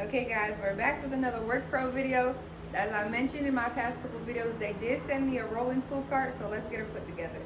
Okay guys, we're back with another Work Pro video. As I mentioned in my past couple videos, they did send me a rolling tool cart, so let's get her put together.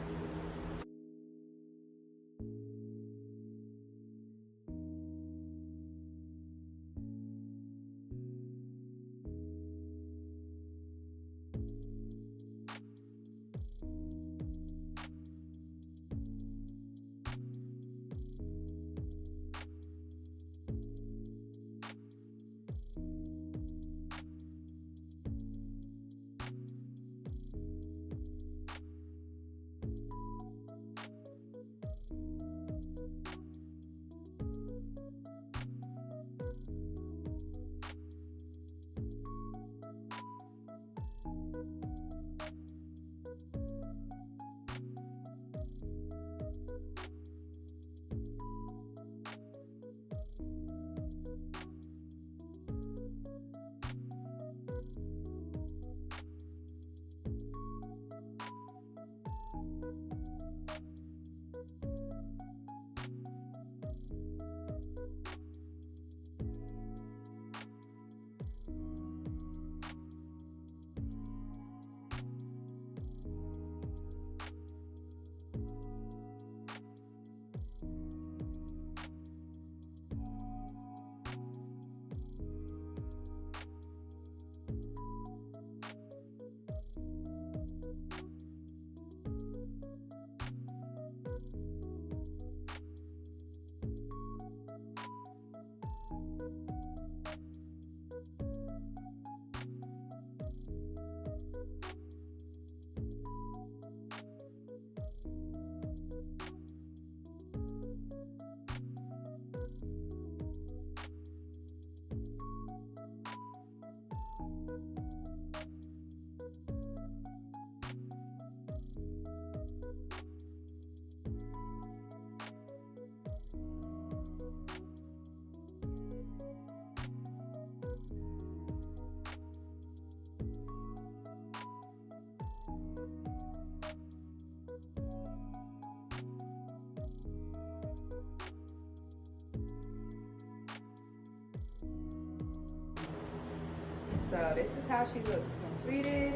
So this is how she looks completed.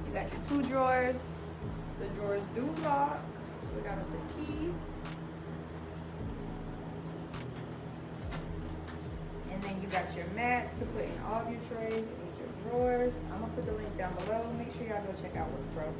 You got your two drawers. The drawers do lock, so we got us a key. And then you got your mats to put in all of your trays and your drawers. I'm gonna put the link down below. Make sure y'all go check out Work Pro.